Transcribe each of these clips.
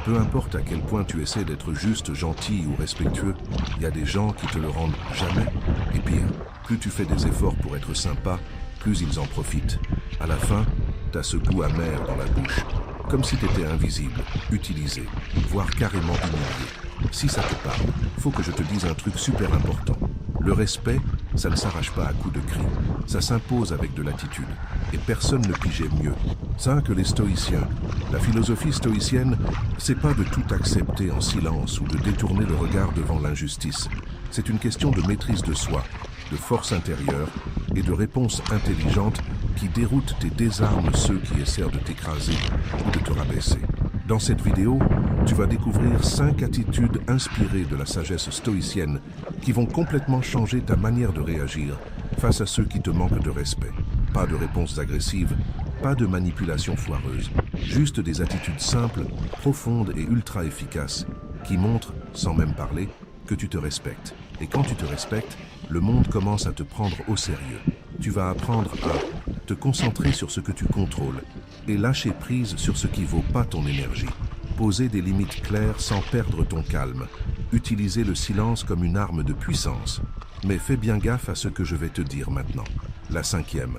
Peu importe à quel point tu essaies d'être juste, gentil ou respectueux, il y a des gens qui te le rendent jamais. Et pire, plus tu fais des efforts pour être sympa, plus ils en profitent. À la fin, t'as ce goût amer dans la bouche, comme si t'étais invisible, utilisé, voire carrément humilié. Si ça te parle, faut que je te dise un truc super important. Le respect, ça ne s'arrache pas à coups de cris, ça s'impose avec de l'attitude. Et personne ne pigeait mieux ça que les stoïciens. La philosophie stoïcienne, c'est pas de tout accepter en silence ou de détourner le regard devant l'injustice. C'est une question de maîtrise de soi, de force intérieure et de réponse intelligente qui déroutent et désarment ceux qui essaient de t'écraser ou de te rabaisser. Dans cette vidéo, tu vas découvrir 5 attitudes inspirées de la sagesse stoïcienne qui vont complètement changer ta manière de réagir face à ceux qui te manquent de respect. Pas de réponses agressives, pas de manipulation foireuse, juste des attitudes simples, profondes et ultra efficaces qui montrent, sans même parler, que tu te respectes. Et quand tu te respectes, le monde commence à te prendre au sérieux. Tu vas apprendre à te concentrer sur ce que tu contrôles et lâcher prise sur ce qui vaut pas ton énergie. Poser des limites claires sans perdre ton calme. Utiliser le silence comme une arme de puissance. Mais fais bien gaffe à ce que je vais te dire maintenant. La 5e.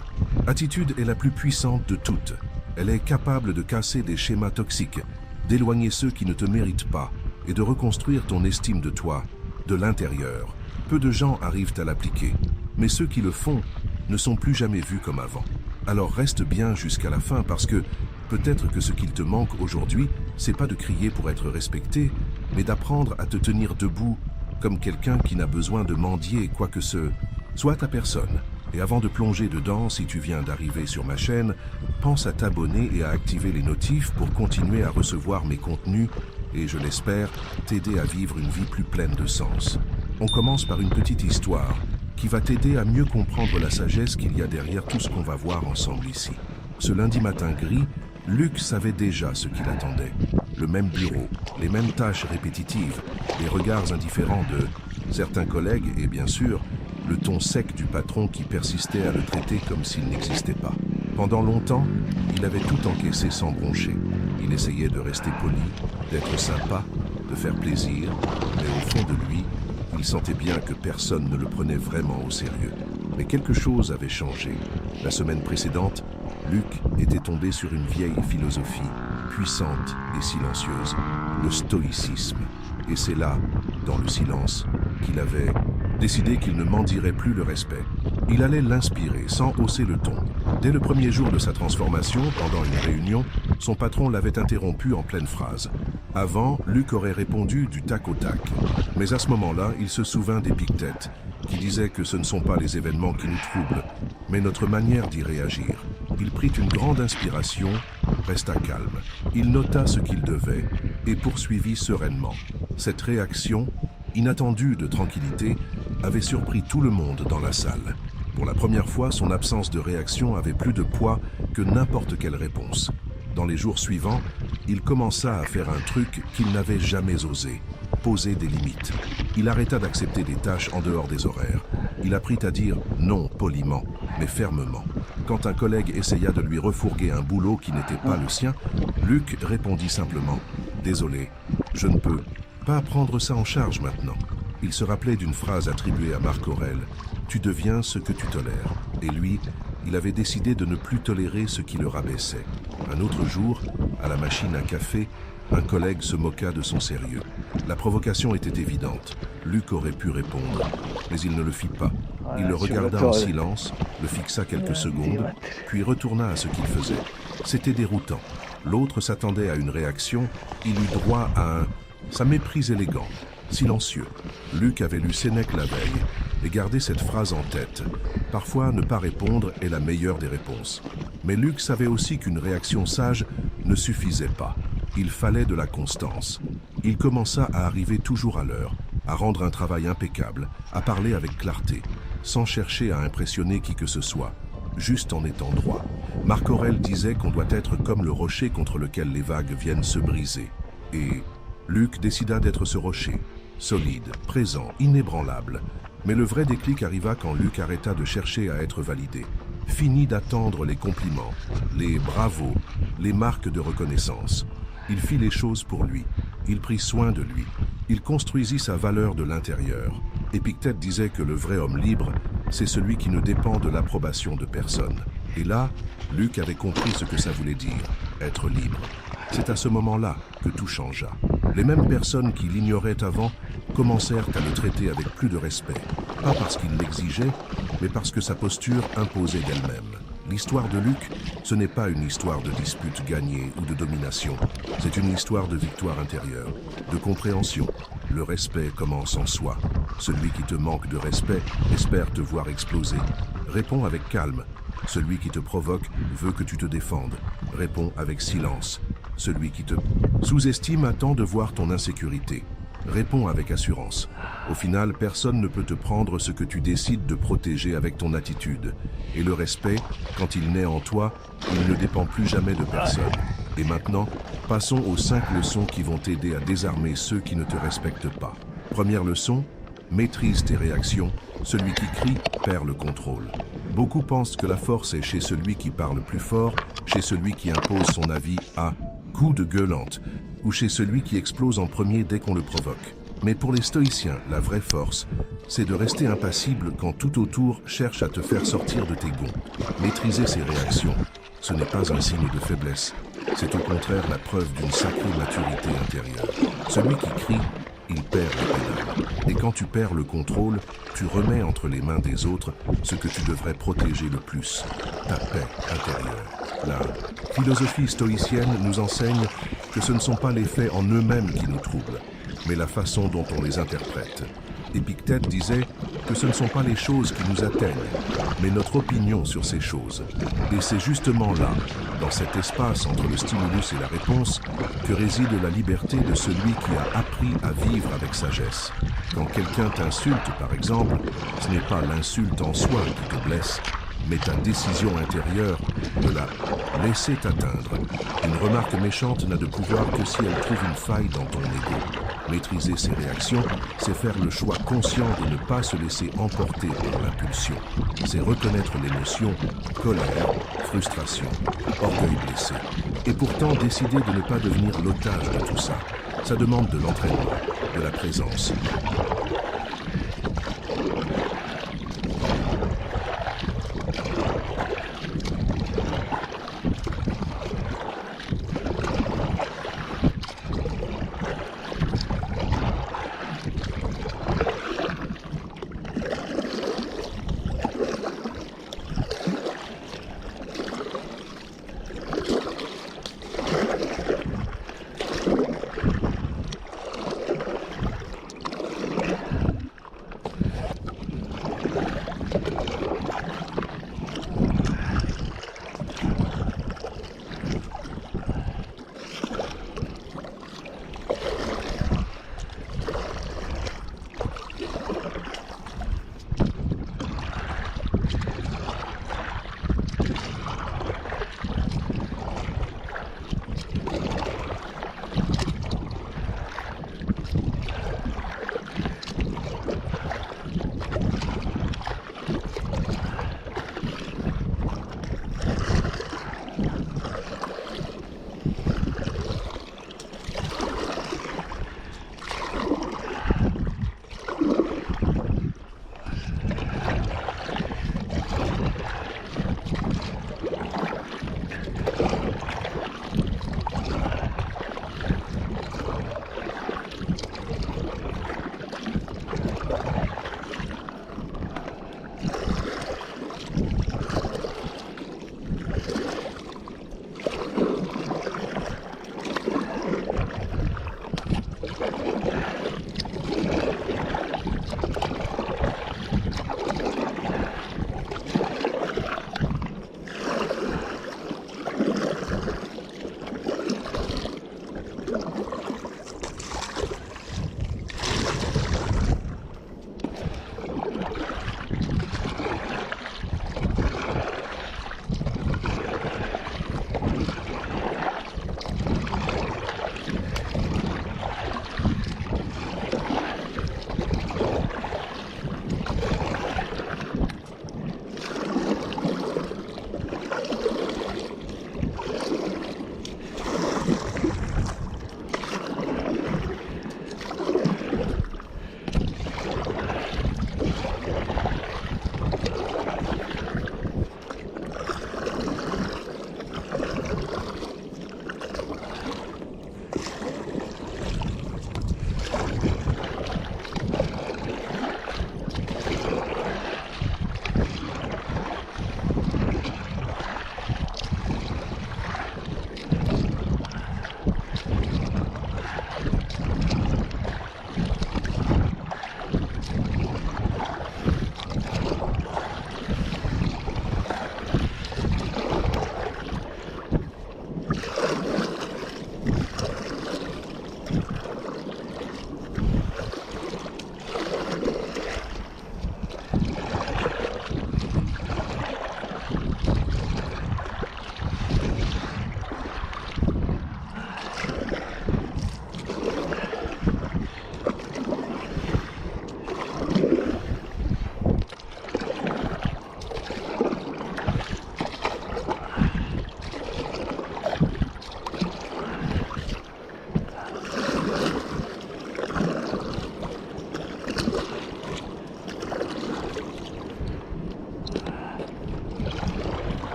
Attitude est la plus puissante de toutes. Elle est capable de casser des schémas toxiques, d'éloigner ceux qui ne te méritent pas et de reconstruire ton estime de toi, de l'intérieur. Peu de gens arrivent à l'appliquer, mais ceux qui le font ne sont plus jamais vus comme avant. Alors reste bien jusqu'à la fin parce que peut-être que ce qu'il te manque aujourd'hui, c'est pas de crier pour être respecté, mais d'apprendre à te tenir debout comme quelqu'un qui n'a besoin de mendier quoi que ce soit ta personne. Et avant de plonger dedans, si tu viens d'arriver sur ma chaîne, pense à t'abonner et à activer les notifs pour continuer à recevoir mes contenus et, je l'espère, t'aider à vivre une vie plus pleine de sens. On commence par une petite histoire qui va t'aider à mieux comprendre la sagesse qu'il y a derrière tout ce qu'on va voir ensemble ici. Ce lundi matin gris, Luc savait déjà ce qui l'attendait. Le même bureau, les mêmes tâches répétitives, les regards indifférents de certains collègues et bien sûr, le ton sec du patron qui persistait à le traiter comme s'il n'existait pas. Pendant longtemps, il avait tout encaissé sans broncher. Il essayait de rester poli, d'être sympa, de faire plaisir, mais au fond de lui, il sentait bien que personne ne le prenait vraiment au sérieux. Mais quelque chose avait changé. La semaine précédente, Luc était tombé sur une vieille philosophie, puissante et silencieuse, le stoïcisme. Et c'est là, dans le silence, qu'il avait décidé qu'il ne mendierait plus le respect. Il allait l'inspirer sans hausser le ton. Dès le premier jour de sa transformation, pendant une réunion, son patron l'avait interrompu en pleine phrase. Avant, Luc aurait répondu du tac au tac. Mais à ce moment-là, il se souvint d'Épictète, qui disait que ce ne sont pas les événements qui nous troublent, mais notre manière d'y réagir. Il prit une grande inspiration, resta calme. Il nota ce qu'il devait et poursuivit sereinement. Cette réaction, inattendue de tranquillité, avait surpris tout le monde dans la salle. Pour la première fois, son absence de réaction avait plus de poids que n'importe quelle réponse. Dans les jours suivants, il commença à faire un truc qu'il n'avait jamais osé, poser des limites. Il arrêta d'accepter des tâches en dehors des horaires. Il apprit à dire non poliment, mais fermement. Quand un collègue essaya de lui refourguer un boulot qui n'était pas le sien, Luc répondit simplement « Désolé, je ne peux pas prendre ça en charge maintenant ». Il se rappelait d'une phrase attribuée à Marc Aurèle « Tu deviens ce que tu tolères ». Et lui, il avait décidé de ne plus tolérer ce qui le rabaissait. Un autre jour, à la machine à café, un collègue se moqua de son sérieux. La provocation était évidente. Luc aurait pu répondre, mais il ne le fit pas. Il le regarda en silence, le fixa quelques secondes, puis retourna à ce qu'il faisait. C'était déroutant. L'autre s'attendait à une réaction, il eut droit à sa méprise élégant, silencieux. Luc avait lu Sénèque la veille et gardé cette phrase en tête. Parfois, ne pas répondre est la meilleure des réponses. Mais Luc savait aussi qu'une réaction sage ne suffisait pas. Il fallait de la constance. Il commença à arriver toujours à l'heure, à rendre un travail impeccable, à parler avec clarté, sans chercher à impressionner qui que ce soit, juste en étant droit. Marc Aurèle disait qu'on doit être comme le rocher contre lequel les vagues viennent se briser. Et Luc décida d'être ce rocher, solide, présent, inébranlable. Mais le vrai déclic arriva quand Luc arrêta de chercher à être validé. Fini d'attendre les compliments, les bravos, les marques de reconnaissance. Il fit les choses pour lui. Il prit soin de lui. Il construisit sa valeur de l'intérieur. Épictète disait que le vrai homme libre, c'est celui qui ne dépend de l'approbation de personne. Et là, Luc avait compris ce que ça voulait dire, être libre. C'est à ce moment-là que tout changea. Les mêmes personnes qui l'ignoraient avant commencèrent à le traiter avec plus de respect. Pas parce qu'il l'exigeait, mais parce que sa posture imposait d'elle-même. L'histoire de Luc, ce n'est pas une histoire de dispute gagnée ou de domination. C'est une histoire de victoire intérieure, de compréhension. Le respect commence en soi. Celui qui te manque de respect espère te voir exploser. Réponds avec calme. Celui qui te provoque veut que tu te défendes. Réponds avec silence. Celui qui te sous-estime attend de voir ton insécurité. Réponds avec assurance. Au final, personne ne peut te prendre ce que tu décides de protéger avec ton attitude. Et le respect, quand il naît en toi, il ne dépend plus jamais de personne. Et maintenant, passons aux 5 leçons qui vont t'aider à désarmer ceux qui ne te respectent pas. Première leçon, maîtrise tes réactions. Celui qui crie perd le contrôle. Beaucoup pensent que la force est chez celui qui parle plus fort, chez celui qui impose son avis à coups de gueulante, ou chez celui qui explose en premier dès qu'on le provoque. Mais pour les stoïciens, la vraie force, c'est de rester impassible quand tout autour cherche à te faire sortir de tes gonds. Maîtriser ses réactions, ce n'est pas un signe de faiblesse, c'est au contraire la preuve d'une sacrée maturité intérieure. Celui qui crie, il perd le pédale. Et quand tu perds le contrôle, tu remets entre les mains des autres ce que tu devrais protéger le plus, ta paix intérieure. La philosophie stoïcienne nous enseigne que ce ne sont pas les faits en eux-mêmes qui nous troublent, mais la façon dont on les interprète. Épictète disait que ce ne sont pas les choses qui nous atteignent, mais notre opinion sur ces choses. Et c'est justement là, dans cet espace entre le stimulus et la réponse, que réside la liberté de celui qui a appris à vivre avec sagesse. Quand quelqu'un t'insulte, par exemple, ce n'est pas l'insulte en soi qui te blesse, mais ta décision intérieure de la laisser t'atteindre. Une remarque méchante n'a de pouvoir que si elle trouve une faille dans ton ego. Maîtriser ses réactions, c'est faire le choix conscient de ne pas se laisser emporter par l'impulsion. C'est reconnaître l'émotion, colère, frustration, orgueil blessé. Et pourtant décider de ne pas devenir l'otage de tout ça. Ça demande de l'entraînement, de la présence.